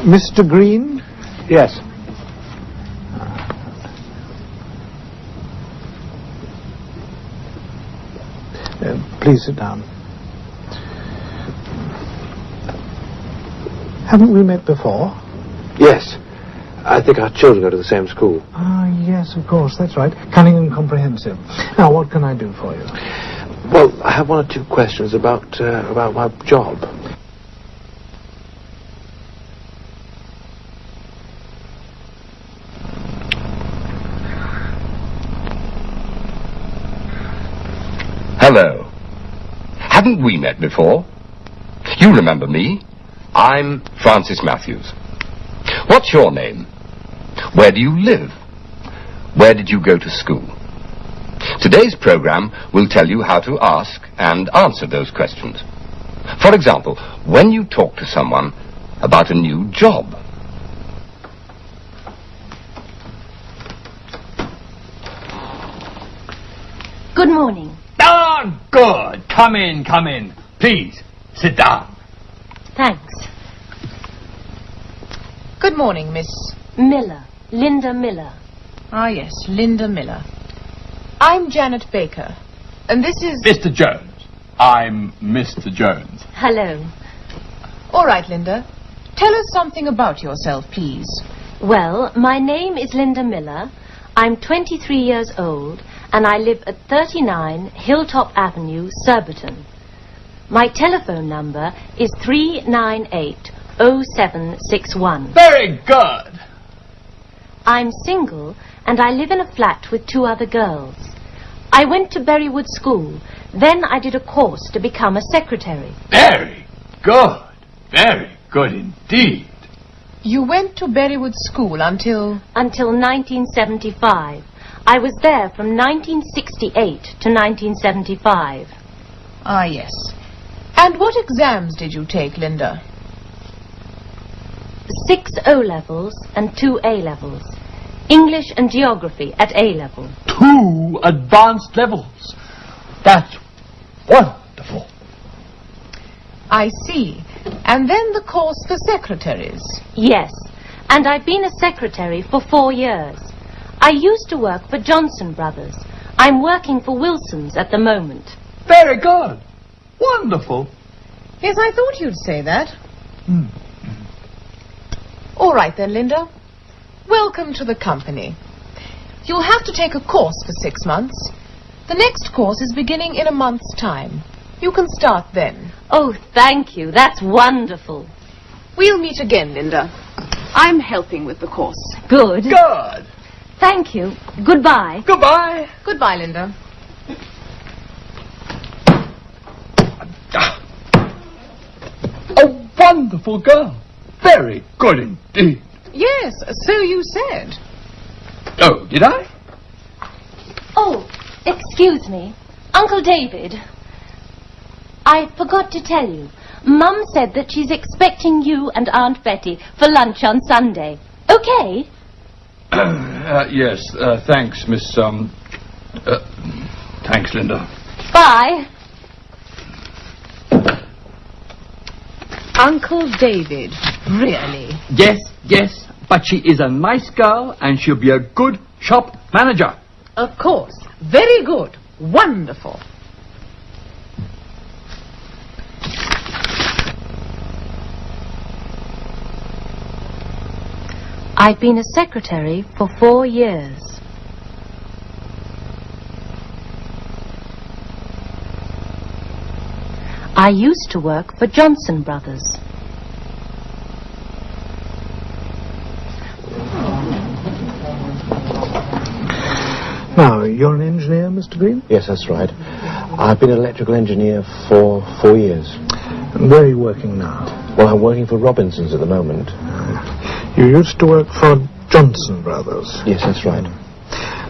Mr. Green? Yes. Please sit down. Haven't we met before? Yes. I think our children go to the same school. Ah, yes, of course, that's right. Cunningham Comprehensive. Now, what can I do for you? Well, I have one or two questions about my job. Hello. Haven't we met before? You remember me. I'm Francis Matthews. What's your name? Where do you live? Where did you go to school? Today's program will tell you how to ask and answer those questions. For example, when you talk to someone about a new job. Good morning. Ah, good. Come in. Please, sit down. Thanks. Good morning, Miss... Miller. Linda Miller. Ah, yes, Linda Miller. I'm Janet Baker, and this is... Mr. Jones. I'm Mr. Jones. Hello. All right, Linda. Tell us something about yourself, please. Well, my name is Linda Miller. I'm 23 years old, and I live at 39 Hilltop Avenue, Surbiton. My telephone number is 398-0761. Very good. I'm single, and I live in a flat with 2 other girls. I went to Berrywood School. Then I did a course to become a secretary. Very good. Very good indeed. You went to Berrywood School until... Until 1975. I was there from 1968 to 1975. Ah, yes. And what exams did you take, Linda? 6 O-levels and 2 A-levels. English and geography at A-level. 2 advanced levels. That's wonderful. I see. And then the course for secretaries. Yes, and I've been a secretary for 4 years. I used to work for Johnson Brothers. I'm working for Wilson's at the moment. Very good. Wonderful. Yes, I thought you'd say that. All right then, Linda. Welcome to the company. You'll have to take a course for 6 months. The next course is beginning in a month's time. You can start then. Oh, thank you. That's wonderful. We'll meet again, Linda. I'm helping with the course. Good. Good. Thank you. Goodbye. Goodbye. Goodbye, Linda. A wonderful girl. Very good indeed. Yes, so you said. Oh, did I? Oh, excuse me. Uncle David. I forgot to tell you. Mum said that she's expecting you and Aunt Betty for lunch on Sunday. Okay? Yes, thanks, Miss, thanks, Linda. Bye. Uncle David, really? Yes, but she is a nice girl and she'll be a good shop manager. Of course. Very good. Wonderful. I've been a secretary for 4 years. I used to work for Johnson Brothers. Now, you're an engineer, Mr. Green? Yes, that's right. I've been an electrical engineer for 4 years. And where are you working now? Well, I'm working for Robinson's at the moment. You used to work for Johnson Brothers. Yes, that's right.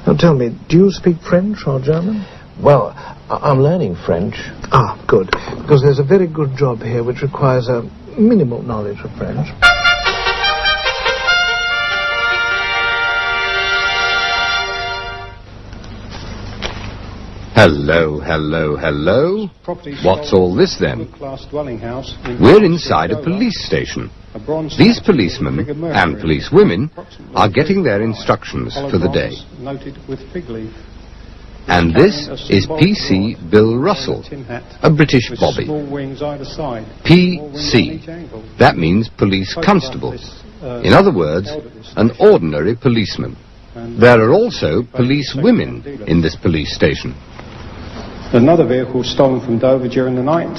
Now, tell me, do you speak French or German? Well, I'm learning French. Ah, good. Because there's a very good job here which requires a minimal knowledge of French. Hello, hello, hello. What's all this then? We're inside a police station. These policemen and policewomen are getting their instructions for the day. And this is PC Bill Russell, a British bobby. PC. That means police constable. In other words, an ordinary policeman. There are also police women in this police station. Another vehicle stolen from Dover during the night.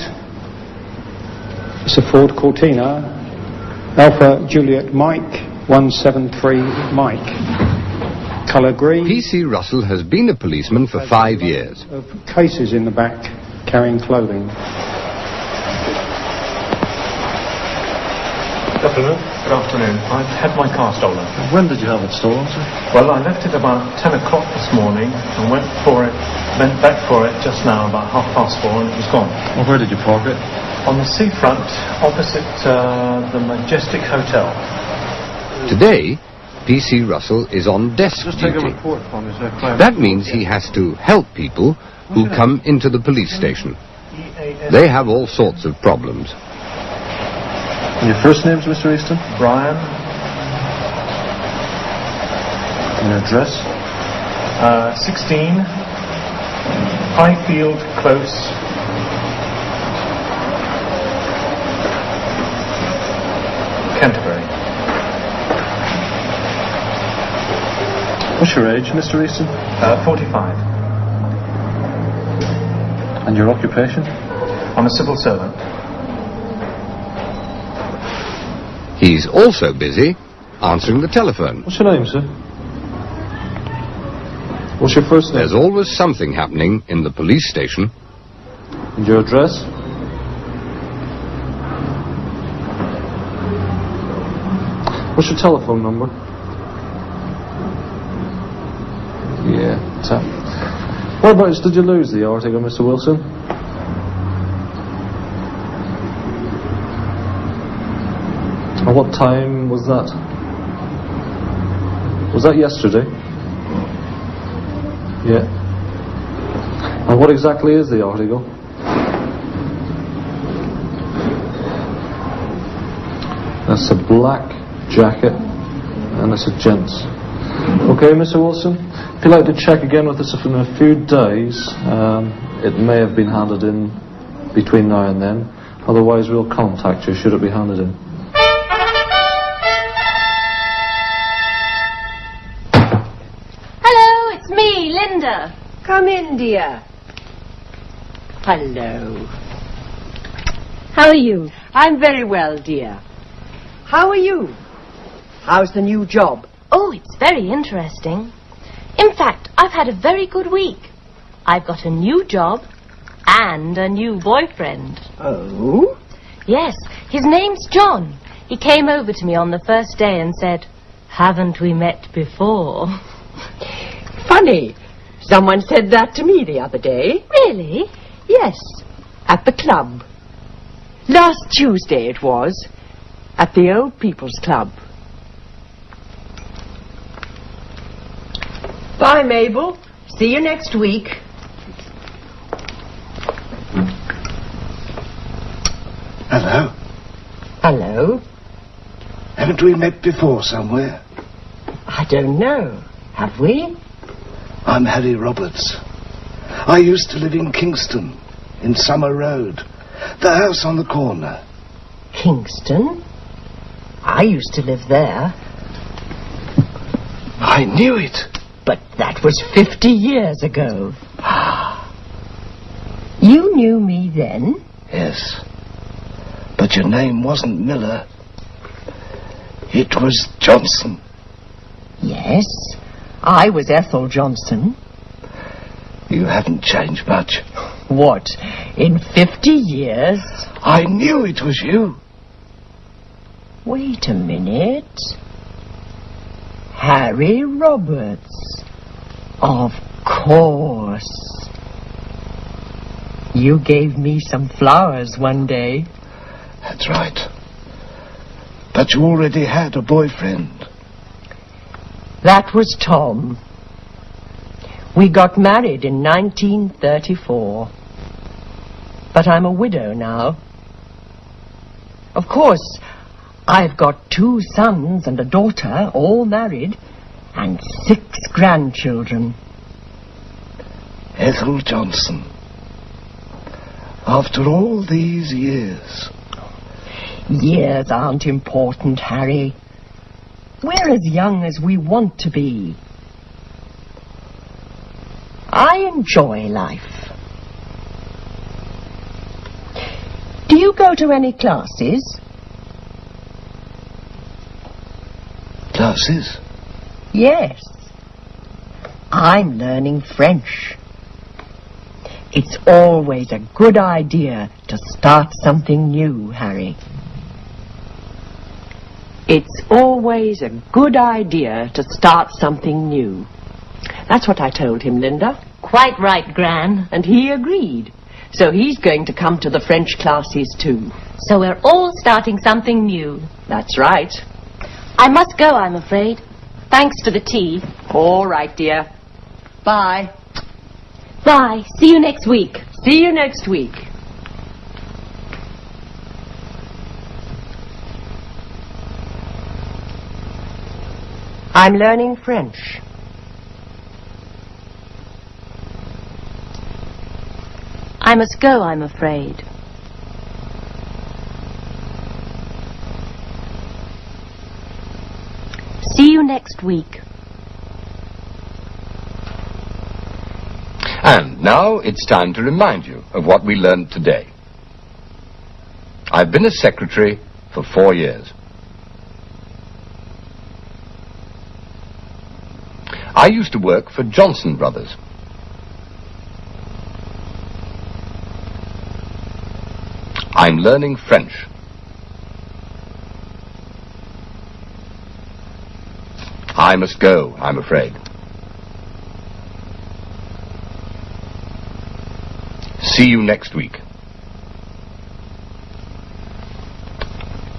It's a Ford Cortina, Alpha Juliet Mike 173 Mike. Colour green. PC Russell has been a policeman for 5 years. Of cases in the back carrying clothing. Good afternoon. Good afternoon. I've had my car stolen. When did you have it stolen, sir? Well, I left it about 10 o'clock this morning and went back for it just now about 4:30 and it was gone. Well, where did you park it? On the seafront opposite the Majestic Hotel. Today, PC Russell is on desk Just take a duty. report for me, sir. That means he has to help people who come into the police station. They have all sorts of problems. And your first name's Mr. Easton? Brian. And your address? 16 Highfield Close, Canterbury. What's your age, Mr. Easton? 45. And your occupation? I'm a civil servant. He's also busy answering the telephone. What's your name, sir? What's your first name? There's always something happening in the police station. And your address? What's your telephone number? Yeah, tap. Whereabouts did you lose the article, Mr. Wilson? And what time was that? Was that yesterday? Yeah. And what exactly is the article? That's a black jacket and it's a gents. Okay, Mr. Wilson, if you'd like to check again with us in a few days, it may have been handed in between now and then. Otherwise, we'll contact you should it be handed in. Hello, it's me, Linda. Come in, dear. Hello. How are you? I'm very well, dear. How are you? How's the new job? Oh, it's very interesting. In fact, I've had a very good week. I've got a new job and a new boyfriend. Oh? Yes, his name's John. He came over to me on the first day and said, "Haven't we met before?" Funny. Someone said that to me the other day. Really? Yes, at the club. Last Tuesday it was, at the Old People's Club. Bye, Mabel. See you next week. Hello. Hello. Haven't we met before somewhere? I don't know. Have we? I'm Harry Roberts. I used to live in Kingston, in Summer Road. The house on the corner. Kingston? I used to live there. I knew it. But that was 50 years ago. You knew me then? Yes. But your name wasn't Miller. It was Johnson. Yes, I was Ethel Johnson. You haven't changed much. What, in 50 years? I knew it was you. Wait a minute. Harry Roberts. Of course. You gave me some flowers one day. That's right. But you already had a boyfriend. That was Tom. We got married in 1934. But I'm a widow now. Of course, I've got 2 sons and a daughter, all married, and 6 grandchildren. Ethel Johnson. After all these years. Years aren't important, Harry. We're as young as we want to be. I enjoy life. Do you go to any classes? Classes? Yes. I'm learning French. It's always a good idea to start something new, Harry. It's always a good idea to start something new. That's what I told him, Linda. Quite right, Gran. And he agreed. So he's going to come to the French classes too. So we're all starting something new. That's right. I must go, I'm afraid. Thanks for the tea. All right, dear. Bye. Bye. See you next week. See you next week. I'm learning French. I must go, I'm afraid. See you next week. And now it's time to remind you of what we learned today. I've been a secretary for 4 years. I used to work for Johnson Brothers. I'm learning French. I must go, I'm afraid. See you next week.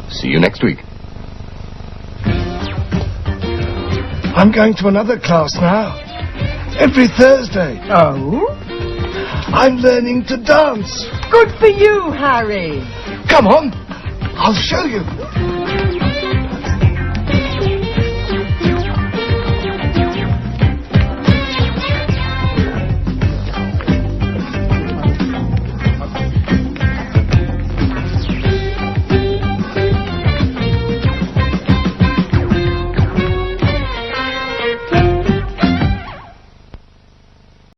See you next week. I'm going to another class now. Every Thursday. Oh? I'm learning to dance. Good for you, Harry. Come on. I'll show you.